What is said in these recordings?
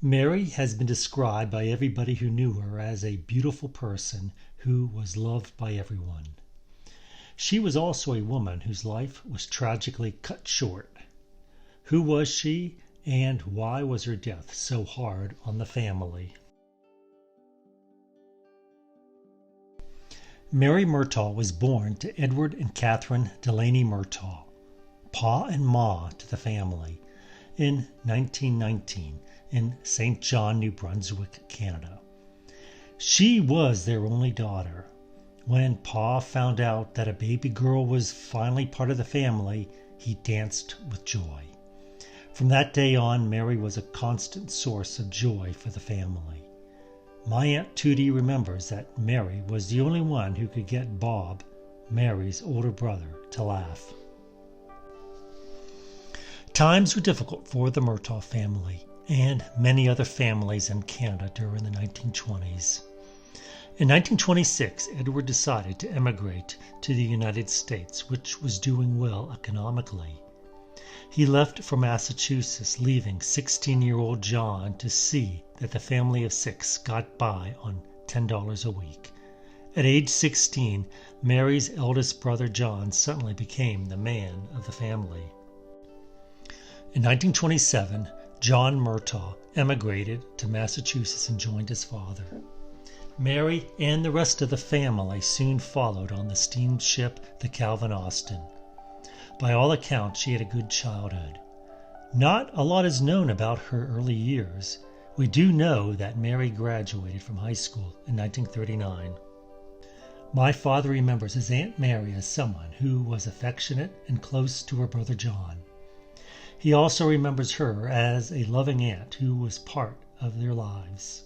Mary has been described by everybody who knew her as a beautiful person who was loved by everyone. She was also a woman whose life was tragically cut short. Who was she, and why was her death so hard on the family? Mary Murtagh was born to Edward and Catherine Murtagh, Pa and Ma to the family, in 1919 in St. John, New Brunswick, Canada. She was their only daughter. When Pa found out that a baby girl was finally part of the family, he danced with joy. From that day on, Mary was a constant source of joy for the family. My Aunt Tootie remembers that Mary was the only one who could get Bob, Mary's older brother, to laugh. Times were difficult for the Murtagh family and many other families in Canada during the 1920s. In 1926, Edward decided to emigrate to the United States, which was doing well economically. He left for Massachusetts, leaving 16-year-old John to see that the family of 6 got by on $10 a week. At age 16, Mary's eldest brother John suddenly became the man of the family. In 1927, John Murtagh emigrated to Massachusetts and joined his father. Mary and the rest of the family soon followed on the steamship the Calvin Austin. By all accounts, she had a good childhood. Not a lot is known about her early years. We do know that Mary graduated from high school in 1939. My father remembers his Aunt Mary as someone who was affectionate and close to her brother John. He also remembers her as a loving aunt who was part of their lives.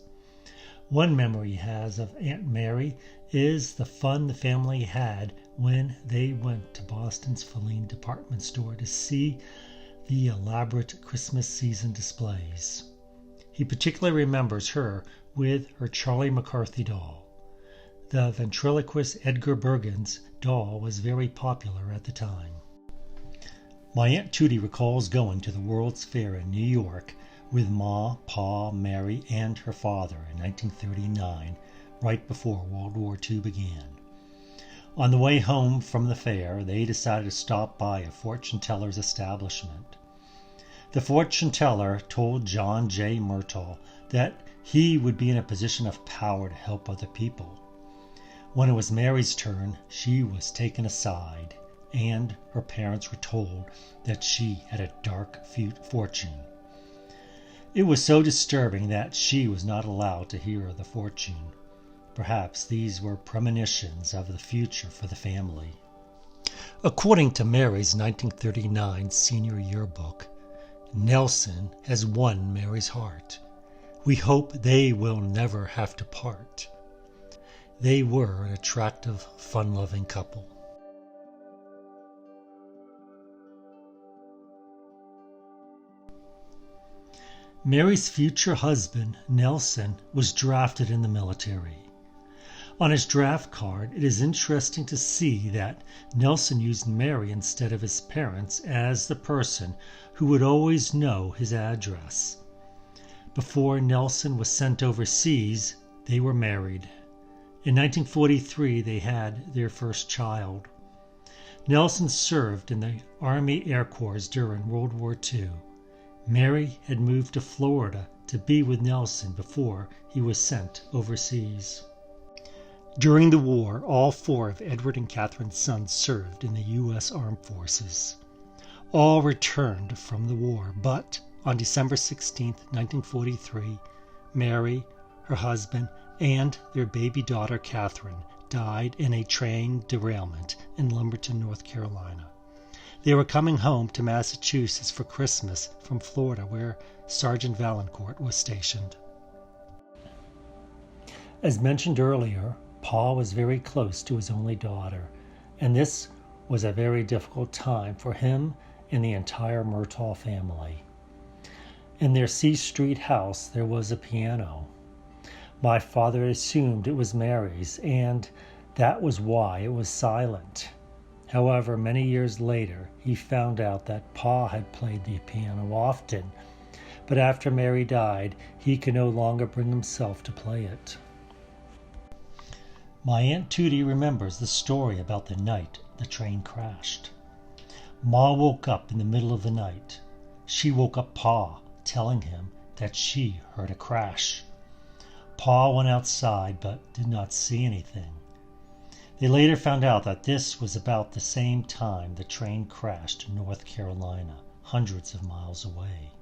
One memory he has of Aunt Mary is the fun the family had when they went to Boston's Filene department store to see the elaborate Christmas season displays. He particularly remembers her with her Charlie McCarthy doll. The ventriloquist Edgar Bergen's doll was very popular at the time. My Aunt Tootie recalls going to the World's Fair in New York with Ma, Pa, Mary, and her father in 1939, right before World War II began. On the way home from the fair, they decided to stop by a fortune teller's establishment. The fortune teller told John J. Murtagh that he would be in a position of power to help other people. When it was Mary's turn, she was taken aside, and her parents were told that she had a dark fortune. It was so disturbing that she was not allowed to hear the fortune. Perhaps these were premonitions of the future for the family. According to Mary's 1939 senior yearbook, Nelson has won Mary's heart. We hope they will never have to part. They were an attractive, fun-loving couple. Mary's future husband, Nelson, was drafted in the military. On his draft card, it is interesting to see that Nelson used Mary instead of his parents as the person who would always know his address. Before Nelson was sent overseas, they were married. In 1943, they had their first child. Nelson served in the Army Air Corps during World War II. Mary had moved to Florida to be with Nelson before he was sent overseas. During the war, all 4 of Edward and Catherine's sons served in the U.S. Armed Forces. All returned from the war, but on December 16, 1943, Mary, her husband, and their baby daughter Catherine died in a train derailment in Lumberton, North Carolina. They were coming home to Massachusetts for Christmas from Florida, where Sergeant Vaillancourt was stationed. As mentioned earlier, Paul was very close to his only daughter, and this was a very difficult time for him and the entire Murtagh family. In their C Street house, there was a piano. My father assumed it was Mary's, and that was why it was silent. However, many years later, he found out that Pa had played the piano often, but after Mary died, he could no longer bring himself to play it. My Aunt Tootie remembers the story about the night the train crashed. Ma woke up in the middle of the night. She woke up Pa, telling him that she heard a crash. Pa went outside but did not see anything. They later found out that this was about the same time the train crashed in North Carolina, hundreds of miles away.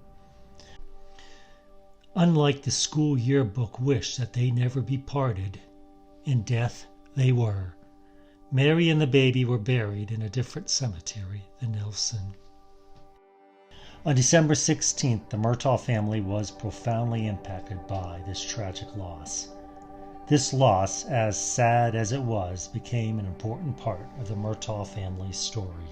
Unlike the school yearbook wish that they never be parted, in death they were. Mary and the baby were buried in a different cemetery than Nelson. On December 16th, the Murtagh family was profoundly impacted by this tragic loss. This loss, as sad as it was, became an important part of the Murtagh family's story.